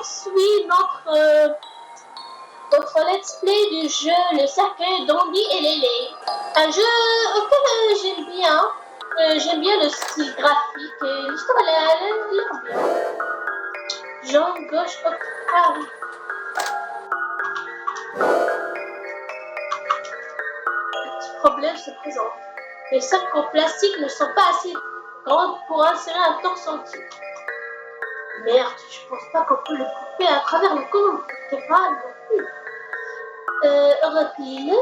poursuit notre let's play du jeu Le cercueil d'Andy et Lélé. Un jeu auquel j'aime bien. J'aime bien le style graphique et l'histoire, elle a l'air bien. Jean gauche, ah oui. Un petit problème se présente. Les sacs en plastique ne sont pas assez grandes pour insérer un torse entier. Merde, je pense pas qu'on peut le couper à travers le corps vertébral non plus. Repli.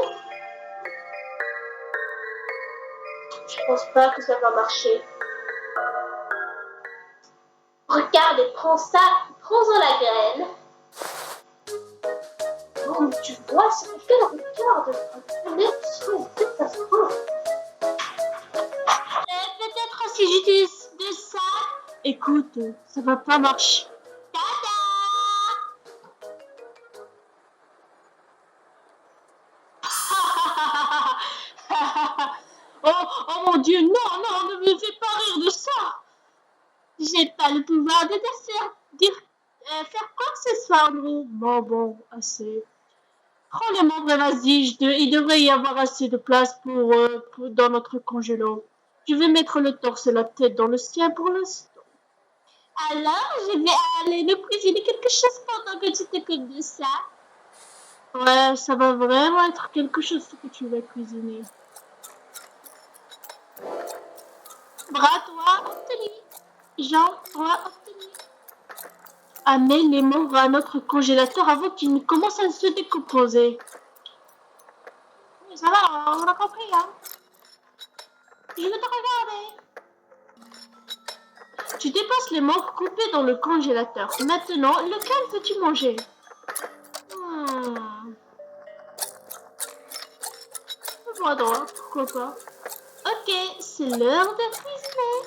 Je pense pas que ça va marcher. Regarde et prends ça, prends-en la graine. Oh, tu vois, c'est quel regard de fenêtre sur une catastrophe. Peut-être si j'utilise de ça. Écoute, ça va pas marcher. Oh mon Dieu, non, ne me fais pas rire de ça. J'ai pas le pouvoir de faire quoi que ce soit, Andrew. Bon, assez. Prends les membres, vas-y, il devrait y avoir assez de place dans notre congélo. Je vais mettre le torse et la tête dans le sien pour l'instant. Alors, je vais aller nous cuisiner quelque chose pendant que tu t'occupes de ça. Ouais, ça va vraiment être quelque chose que tu vas cuisiner. Bras, toi, obtenu. Jambes, toi, obtenu. Amène les membres à notre congélateur avant qu'ils ne commencent à se décomposer. Ça va, on a compris, hein. Je vais te regarder. Tu déposes les membres coupés dans le congélateur. Maintenant, lequel veux-tu manger? Moi droit, pourquoi pas. Ok, c'est l'heure de cuisiner.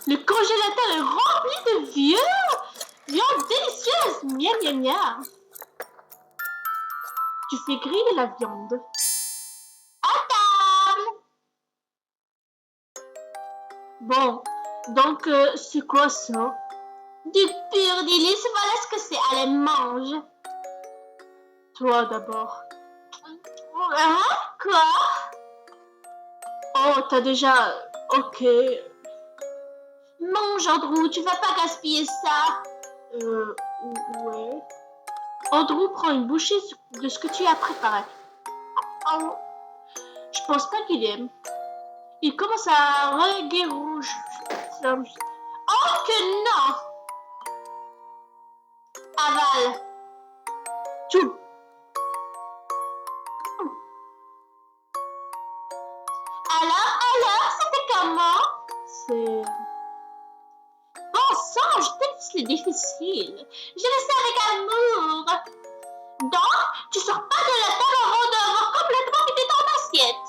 Le congélateur est rempli de viande délicieuse. Miam, miam, miam. Tu fais griller la viande. À table. Bon, donc c'est quoi ça? Du pur délice, voilà ce que c'est. Allez, mange. Toi d'abord. Hein? Quoi? Oh, t'as déjà... Ok. Mange, Andrew, tu vas pas gaspiller ça. Ouais. Andrew prend une bouchée de ce que tu as préparé. Oh, je pense pas qu'il aime. Il commence à reguer rouge. Oh que non! Avale. Tout. Alors, c'était comment? C'est... Bon sang, je déteste les difficiles. Je le sais avec amour. Donc, tu sors pas de la table avant d'avoir complètement vidé ton assiette.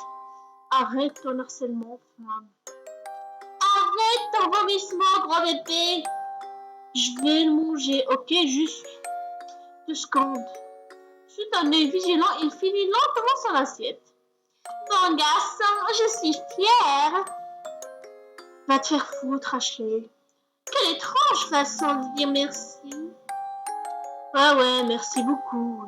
Arrête ton harcèlement, femme. Arrête ton vomissement, gros bébé. Je vais le manger, ok? Juste 2 secondes. Sous un œil vigilant, il finit lentement son assiette. Bon garçon, je suis fière. Va te faire foutre, Ashley. Quelle étrange façon de dire merci. Ah ouais, merci beaucoup.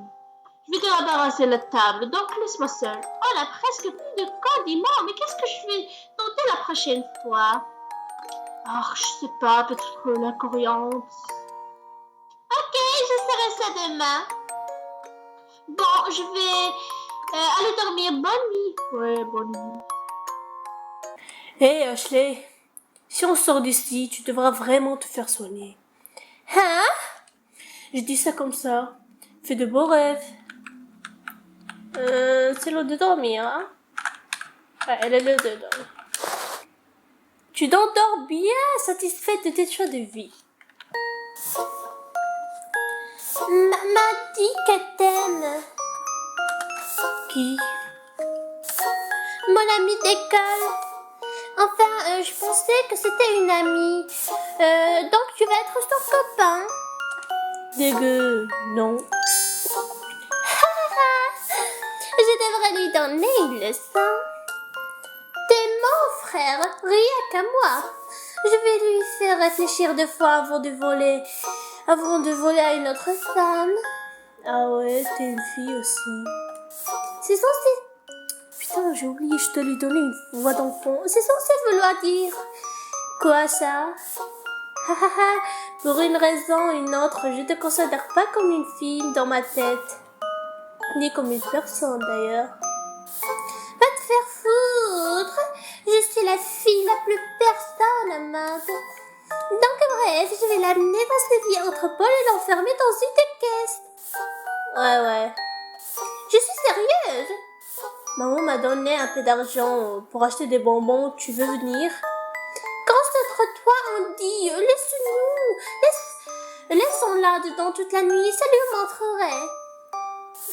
Je vais te débarrasser la table, donc laisse-moi seule. On a presque plus de condiments, mais qu'est-ce que je vais tenter la prochaine fois? Oh, je sais pas, peut-être la coriandre. Ok, je ferai ça demain. Bon, je vais aller dormir. Bonne nuit. Ouais, bonne nuit. Hé, Ashley, si on sort d'ici, tu devras vraiment te faire soigner. Hein? Je dis ça comme ça. Fais de beaux rêves. C'est l'heure de dormir, hein? Ouais, elle est l'heure de dormir. Tu t'endors bien satisfaite de tes choix de vie. M'a dit qu'elle t'aime. Qui? Mon amie d'école. Enfin, je pensais que c'était une amie. Donc tu vas être son copain. Dégueu, non. Je devrais lui donner une leçon. T'es mon frère. frère, rien qu'à moi. Je vais lui faire réfléchir 2 fois avant de voler à une autre femme. Ah ouais, t'es une fille aussi. C'est censé... Putain, j'ai oublié, je te lui donnais une voix d'enfant. C'est censé vouloir dire... Quoi ça? Pour une raison ou une autre, je te considère pas comme une fille dans ma tête. Ni comme une personne d'ailleurs. Va te faire foutre! Je suis la fille la plus personne au monde. Donc bref, je vais l'amener dans ce vieux entrepôt et l'enfermer dans une des caisses. Ouais. Je suis sérieuse. Maman m'a donné un peu d'argent pour acheter des bonbons. Tu veux venir? Concentre-toi, Andy. Laisse-nous. Laissons-la dedans toute la nuit. Ça lui montrerait.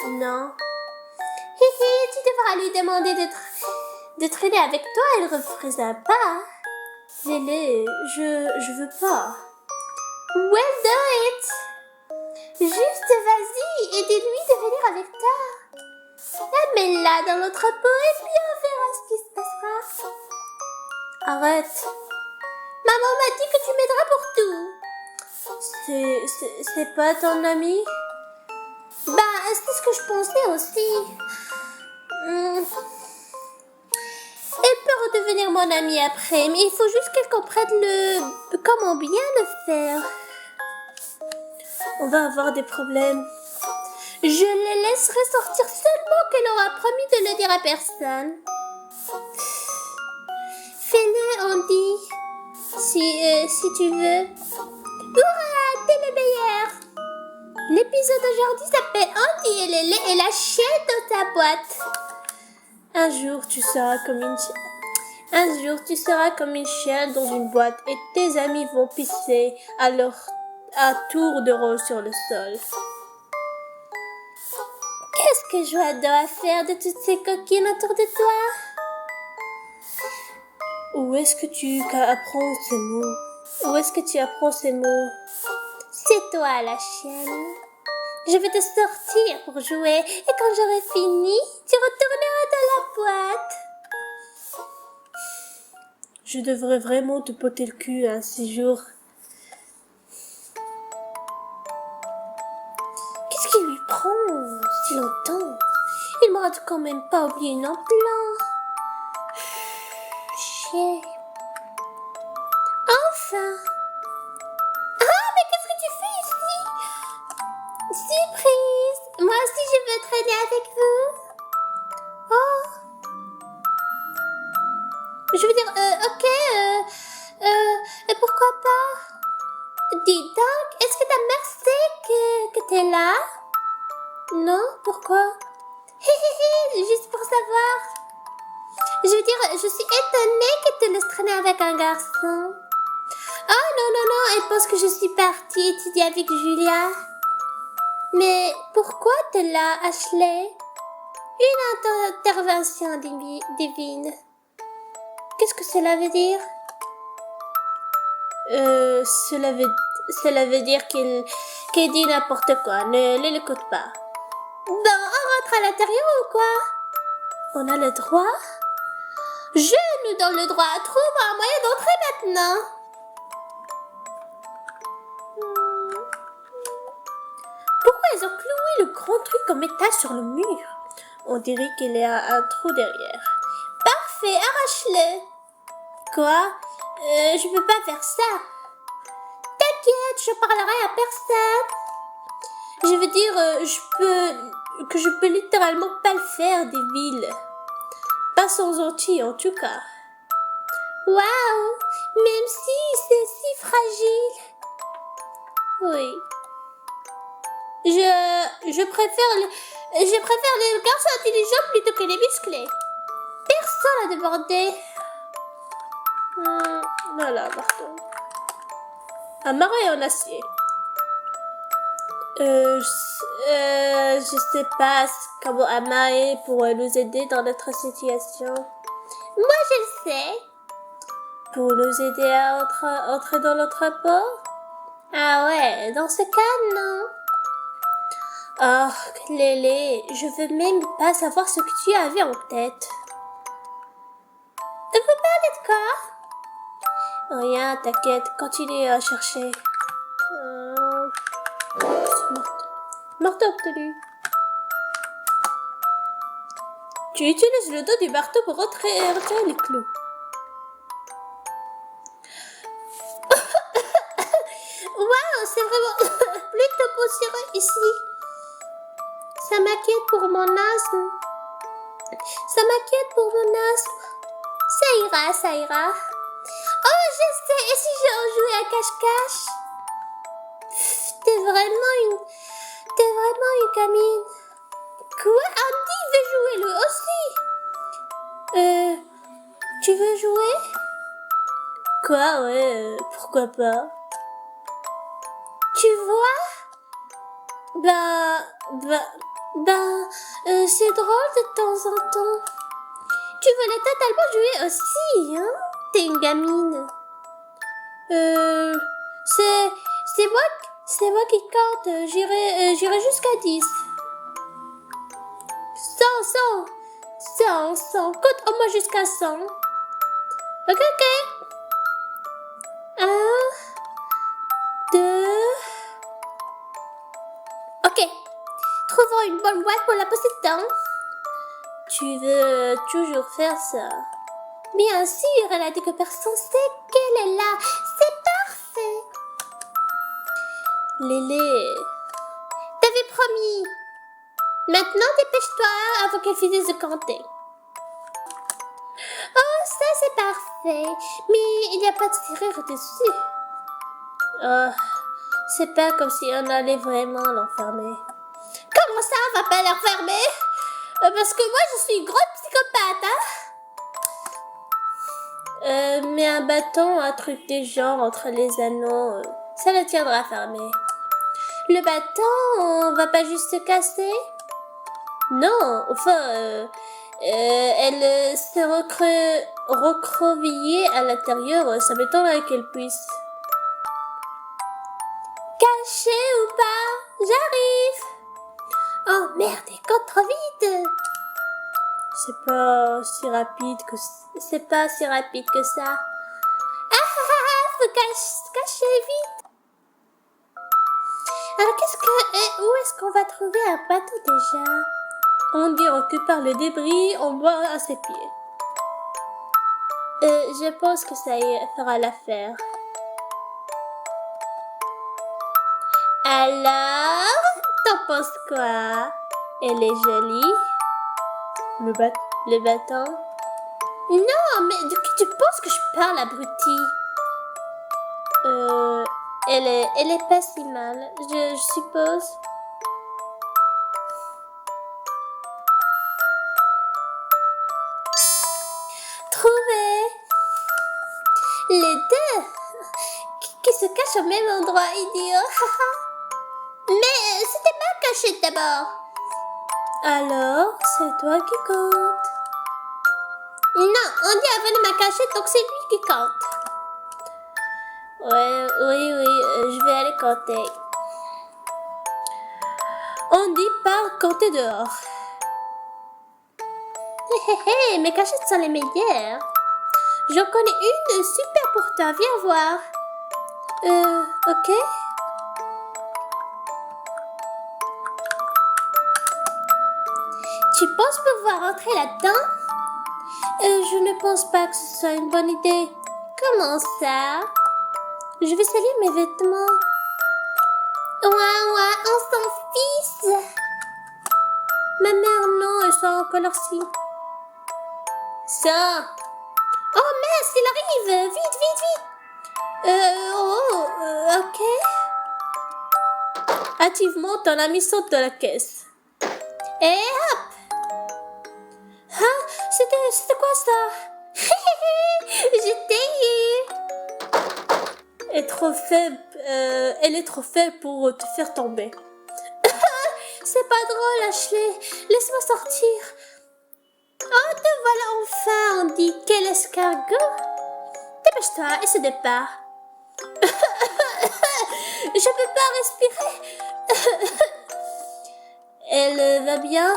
Non. Tu devras lui demander de traîner avec toi. Elle refusera pas. Lélé, je veux pas. Well, do it. Juste vas-y et dis-lui de venir avec toi. Mets-la dans l'autre pot et puis on verra ce qui se passera. Arrête. Maman m'a dit que tu m'aideras pour tout. C'est pas ton ami? C'est ce que je pensais aussi. Elle peut redevenir mon amie après, mais il faut juste qu'elle comprenne comment bien le faire. On va avoir des problèmes. Je les laisserai sortir seulement qu'elle aura promis de ne dire à personne. Fais-le, Andy. Si tu veux. Hurrah, t'es le meilleur. L'épisode d'aujourd'hui s'appelle Andy et Lélé et la chienne dans ta boîte. Un jour, tu seras comme une chienne dans une boîte et tes amis vont pisser à tour de rôle sur le sol. Qu'est-ce que je dois faire de toutes ces coquines autour de toi? Où est-ce que tu apprends ces mots? C'est toi la chienne. Je vais te sortir pour jouer et quand j'aurai fini, tu retourneras dans la boîte. Je devrais vraiment te poter le cul un ces jours. Qu'est-ce qui lui prend si longtemps? Il m'aura quand même pas oublié non plus. Chier. Enfin. Ah, mais qu'est-ce que tu fais ici? Surprise! Moi aussi je veux traîner avec vous. Oh. Je veux dire, ok, pourquoi pas? Dis donc, est-ce que ta mère sait que t'es là? Non, pourquoi? Juste pour savoir. Je veux dire, je suis étonnée qu'elle te laisse traîner avec un garçon. Oh non, elle pense que je suis partie étudier avec Julia. Mais pourquoi t'es là, Ashley? Une intervention divine. Qu'est-ce que cela veut dire? Cela veut dire qu'elle dit n'importe quoi. Ne l'écoute pas. Bon, on rentre à l'intérieur ou quoi? On a le droit? Je nous donne le droit. Trouve un moyen d'entrer maintenant. Pourquoi ils ont cloué le grand truc en métal sur le mur? On dirait qu'il y a un trou derrière. Parfait, arrache-le. Quoi? Je peux pas faire ça. T'inquiète, je parlerai à personne. Je veux dire, je peux littéralement pas le faire, débile. Pas sans outil, en tout cas. Waouh! Même si c'est si fragile. Oui. Je préfère les garçons intelligents plutôt que les musclés. Personne n'a demandé. Voilà, pardon. Un marais en acier. Je sais pas comment un marais pourrait nous aider dans notre situation. Moi, je le sais. Pour nous aider à entrer dans l'entrepôt? Ah ouais, dans ce cas, non. Oh, Lélé, je veux même pas savoir ce que tu avais en tête. Vous parlez de quoi? Rien, t'inquiète, continue à chercher. Marteau obtenu. Tu utilises le dos du marteau pour retirer les clous. Waouh, c'est vraiment plutôt poussiéreux ici. Ça m'inquiète pour mon asthme. Ça m'inquiète pour mon asthme. Ça ira, ça ira. Oh, je sais, et si je jouais à cache-cache? T'es vraiment une gamine. Quoi? Andy veut jouer lui aussi. Tu veux jouer? Quoi? Ouais, pourquoi pas? Tu vois? C'est drôle de temps en temps. Tu voulais totalement jouer aussi, hein? T'es une gamine. C'est moi qui compte. J'irai jusqu'à 10. 100. Compte au moins jusqu'à 100. Ok. 1, 2. Ok. Trouvons une bonne boîte pour la poser dedans. Tu veux toujours faire ça? Bien sûr, elle a dit que personne sait qu'elle est là. C'est parfait. Lélé, t'avais promis. Maintenant, dépêche-toi avant qu'elle finisse de compter. Oh, ça c'est parfait. Mais il n'y a pas de serrure dessus. Oh, c'est pas comme si on allait vraiment l'enfermer. Comment ça, on va pas l'enfermer? Parce que moi, je suis une grosse psychopathe, hein? Mais un bâton, un truc des genres entre les anneaux, ça le tiendra fermé. Le bâton, on va pas juste se casser? Non, enfin, elle s'est recroquevillée à l'intérieur, ça m'étonnerait qu'elle puisse. Caché ou pas? J'arrive! Oh merde, il compte trop vite! C'est pas si rapide que ça. Faut cacher vite! Alors où est-ce qu'on va trouver un bateau déjà? Andy récupère le débris en bas à ses pieds. Je pense que ça fera l'affaire. Alors, t'en penses quoi? Elle est jolie? Le bâton? Non, mais de qui tu penses que je parle, abruti? Elle est pas si mal, je suppose. Trouvé! Les deux qui se cachent au même endroit, idiot. Mais c'était ma cachette d'abord. Alors, c'est toi qui compte. Non, on dit avant de ma cachette, donc c'est lui qui compte. Oui, je vais aller compter. Andy part compter dehors. Hé, mes cachettes sont les meilleures. J'en connais une super pour toi, viens voir. Ok. Tu penses pouvoir entrer là-dedans? Je ne pense pas que ce soit une bonne idée. Comment ça? Je vais salir mes vêtements. Ouais, on s'en fiche. Ma mère, non, elles sont encore là-ci. Ça. Oh mince, il arrive. Vite. Ok. Activement, ton ami saute de la caisse. Et hop. Hein? C'était quoi ça? J'étais elle est trop faible pour te faire tomber. C'est pas drôle, Ashley. Laisse-moi sortir. Oh, te voilà enfin, Andy. Quel escargot. Dépêche-toi et se départ. Je peux pas respirer. Elle va bien?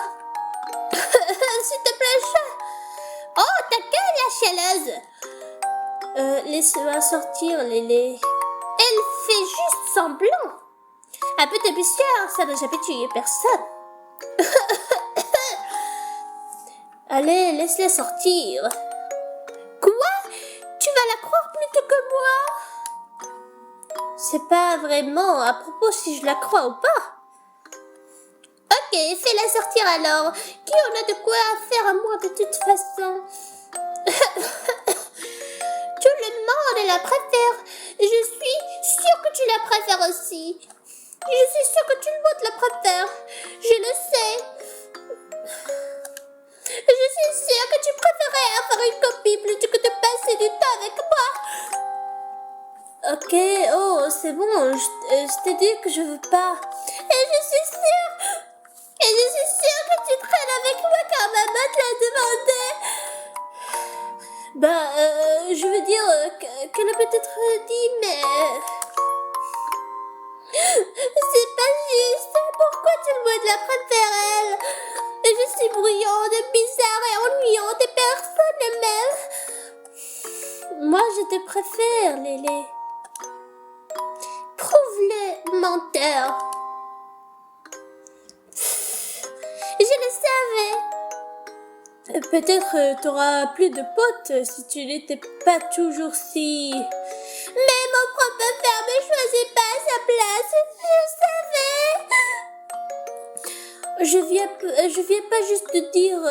S'il te plaît, Oh, ta gueule, la chialeuse! Laisse-moi sortir, Lélé. Elle fait juste semblant. Un peu de poussière, ça n'a jamais tué personne. Allez, laisse-la sortir. Quoi? Tu vas la croire plutôt que moi? C'est pas vraiment à propos si je la crois ou pas. Ok, fais-la sortir alors. Qui en a de quoi faire à moi de toute façon? Tout le monde la préfère. Je suis sûre que tu la préfères aussi. Je suis sûre que tout le monde la préfère. Je le sais. Je suis sûre que tu préférais avoir une copie plutôt que de passer du temps avec moi. Ok, oh, c'est bon. Je t'ai dit que je veux pas. Et je suis sûre que tu traînes avec moi car maman te l'a demandé. Je veux dire qu'elle a peut-être dit, mais... C'est pas juste. Pourquoi tout le monde la préfère, elle? Je suis bruyante, bizarre et ennuyante et personne ne m'aime. Moi, je te préfère, Lélé. Prouve-le, menteur. Je le savais. Peut-être t'auras plus de potes si tu n'étais pas toujours si... Mais mon propre père me choisit pas à sa place. Je savais. Je viens pas juste te dire...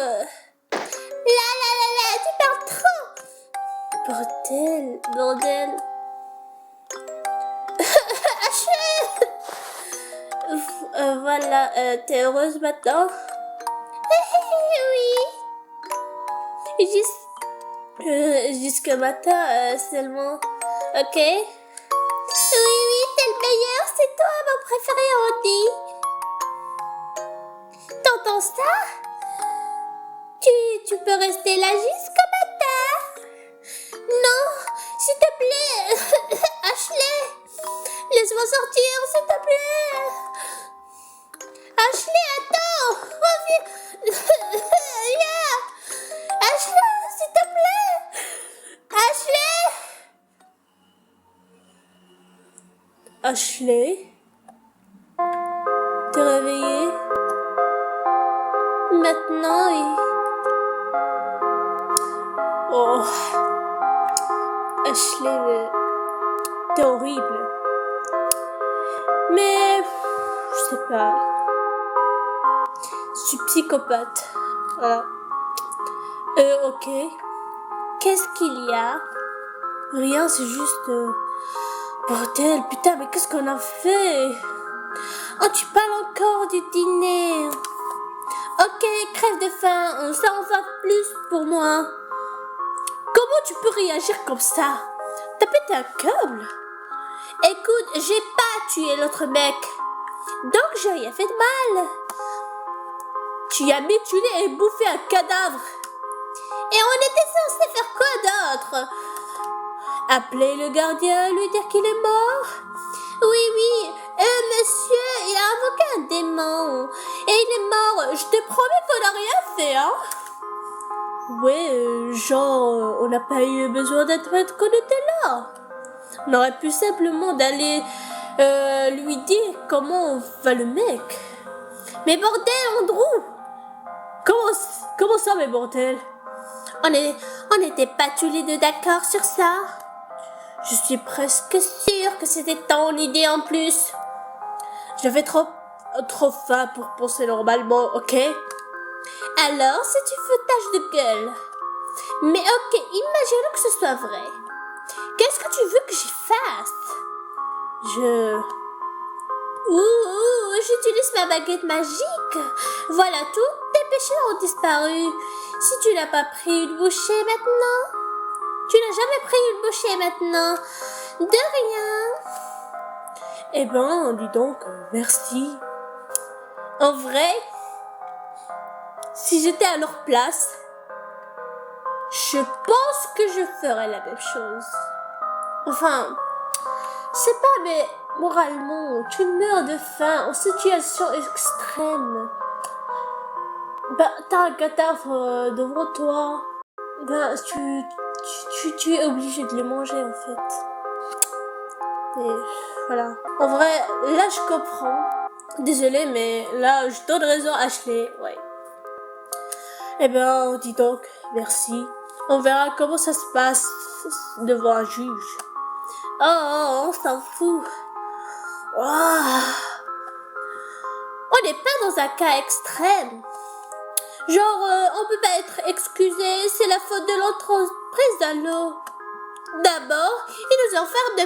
tu parles trop. Bordel. Voilà, t'es heureuse maintenant? Oui. Jusqu'à matin seulement. Ok? Oui, t'es le meilleur, c'est toi mon préféré, Andy. T'entends ça? Tu peux rester là jusqu'à matin? Non, s'il te plaît. Ashley, laisse-moi sortir, s'il te plaît. Ashley, attends, reviens. Viens. Ashley, s'il te plaît. Ashley? T'es réveillée? Maintenant, Oh, Ashley, t'es horrible. Mais, je sais pas. Je suis psychopathe. Voilà. Ok. Qu'est-ce qu'il y a? Rien, c'est juste... Bordel, putain, mais qu'est-ce qu'on a fait? Oh, tu parles encore du dîner. Ok, crève de faim, ça en va plus pour moi. Comment tu peux réagir comme ça? T'as pété un câble? Écoute, j'ai pas tué l'autre mec. Donc j'ai rien fait de mal. Tu as mutilé et bouffé un cadavre. Et on était censé faire quoi d'autre? Appeler le gardien, lui dire qu'il est mort? Oui, monsieur, il a invoqué un démon. Et il est mort, je te promets qu'on n'a rien fait, hein? Ouais, genre, on n'a pas eu besoin d'admettre qu'on était là. On aurait pu simplement d'aller lui dire comment va le mec. Mais bordel, Andrew! Comment ça, mais bordel? On n'était pas tous les deux d'accord sur ça. Je suis presque sûre que c'était ton idée en plus. J'avais trop faim pour penser normalement, ok? Alors, c'est du foutage de gueule. Mais ok, imaginons que ce soit vrai. Qu'est-ce que tu veux que j'y fasse? J'utilise ma baguette magique. Voilà, tous tes péchés ont disparu. Si tu n'as pas pris une bouchée maintenant... Tu n'as jamais pris une bouchée maintenant. De rien. Eh ben, dis donc, merci. En vrai, si j'étais à leur place, je pense que je ferais la même chose. Enfin, c'est pas, mais moralement, tu meurs de faim en situation extrême. Bah, t'as un cadavre devant toi. ben, tu es obligé de les manger en fait. Et voilà. En vrai, là je comprends. Désolée, mais là je donne raison à Ashley. Ouais. Eh ben, dis donc, merci. On verra comment ça se passe devant un juge. On s'en fout. Oh. On n'est pas dans un cas extrême. Genre, on peut pas être excusé, c'est la faute de l'entreprise d'Allo. D'abord, ils nous enferment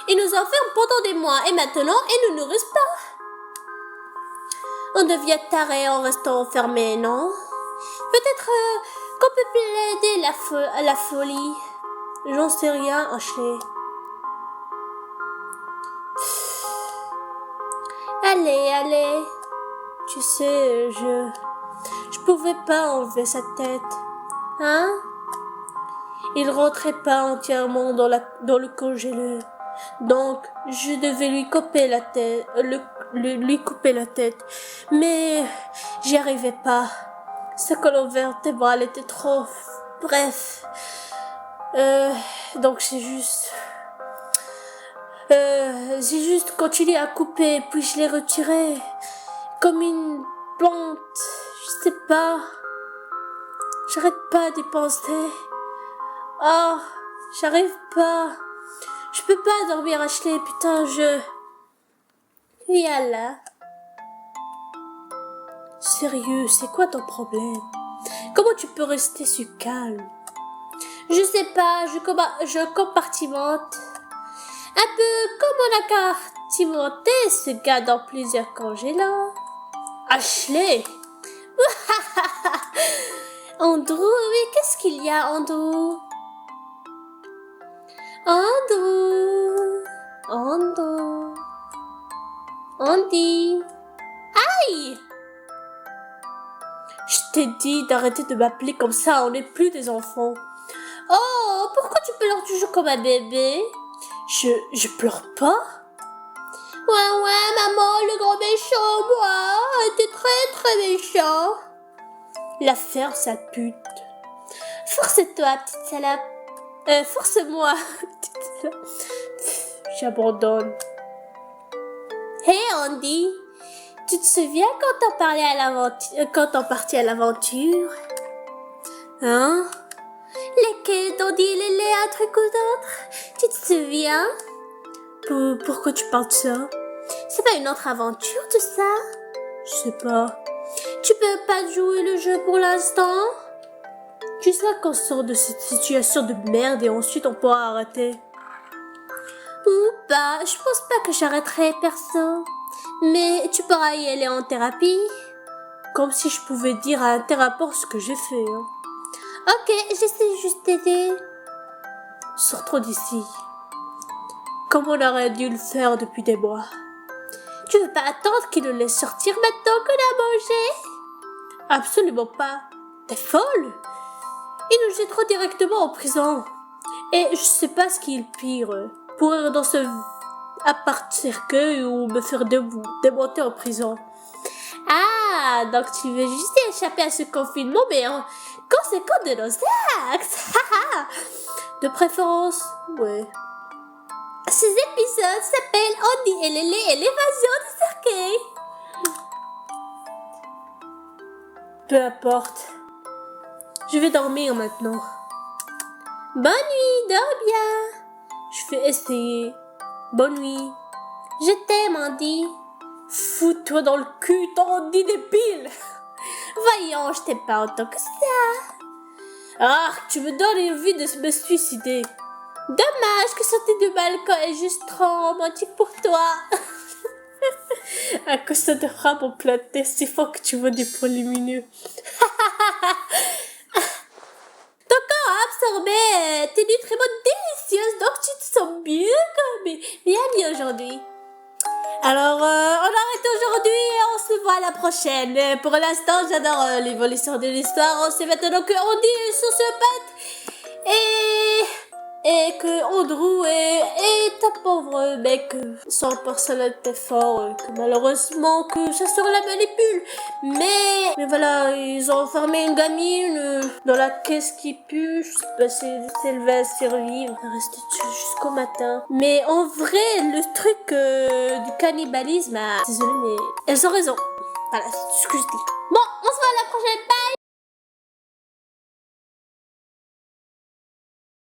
ils nous enferment pendant des mois et maintenant, ils nous nourrissent pas. On devient taré en restant enfermé, non? Peut-être qu'on peut plaider à la folie. J'en sais rien, Ashley. Allez. Tu sais, je pouvais pas enlever sa tête. Hein? Il rentrait pas entièrement dans le congélateur. Donc, je devais lui couper la tête, lui couper la tête. Mais, j'y arrivais pas. Sa colonne vertébrale était trop, bref. Donc j'ai juste continué à couper, puis je l'ai retiré. Comme une plante. Je sais pas. J'arrête pas d'y penser. Oh, j'arrive pas. Je peux pas dormir, Ashley, putain, Viens là. Sérieux, c'est quoi ton problème? Comment tu peux rester si calme? Je sais pas, je compartimente. Un peu comme on a compartimenté ce gars dans plusieurs congélants. Ashley! Andrew, mais qu'est-ce qu'il y a, Andrew? Andy. Aïe! Je t'ai dit d'arrêter de m'appeler comme ça, on n'est plus des enfants. Oh, pourquoi tu pleures toujours comme un bébé? Je pleure pas? Ouais, maman, le grand méchant, moi, t'es très méchant. La ferme, sale pute. Force-toi, petite salope. Force-moi, petite salope. J'abandonne. Hey Andy, tu te souviens quand on partit à l'aventure? Hein? Lesquels Andy, les un truc ou d'autre? Tu te souviens? Pourquoi tu parles de ça? C'est pas une autre aventure tout ça? Je sais pas. Tu peux pas jouer le jeu pour l'instant? Tu sais qu'on sort de cette situation de merde et ensuite on pourra arrêter. Ou pas, je pense pas que j'arrêterai perso. Mais tu pourras y aller en thérapie. Comme si je pouvais dire à un thérapeute ce que j'ai fait. Hein. Ok, j'essaie juste d'aider. Sors-toi d'ici. Comme on aurait dû le faire depuis des mois. Tu veux pas attendre qu'il nous laisse sortir maintenant qu'on a mangé? Absolument pas. T'es folle? Il nous jetteront directement en prison. Et je sais pas ce qui est le pire. Pourrir dans ce appart-cercueil ou me faire démonter en prison. Ah, donc tu veux juste échapper à ce confinement, mais en conséquence de nos actes. De préférence, ouais. Ces épisodes s'appellent Andy et Lélé et l'évasion du cercueil. Peu importe. Je vais dormir maintenant. Bonne nuit, dors bien. Je vais essayer. Bonne nuit. Je t'aime, Andy. Fous-toi dans le cul, Andy débile. Voyons, je t'aime pas autant que ça. Ah, tu me donnes envie de me suicider. Dommage que sortir du balcon est juste trop romantique pour toi. À cause de frappe en plein tête, c'est fort que tu vois des poils lumineux. Ton corps a absorbé tes nutriments délicieux, donc tu te sens bien mieux aujourd'hui. Alors, on arrête aujourd'hui et on se voit la prochaine. Pour l'instant, j'adore l'évolution de l'histoire. On sait maintenant que Andy est sociopathe. Et et que Andrew est un pauvre mec sans personnalité fort, que malheureusement que sa sœur la manipule. Mais voilà, ils ont enfermé une gamine dans la caisse qui pue. Je sais pas si elle va survivre, elle va rester dessus jusqu'au matin. Mais en vrai, le truc du cannibalisme, désolé mais elles ont raison. Voilà, c'est tout ce que je dis. Bon, on se voit à la prochaine.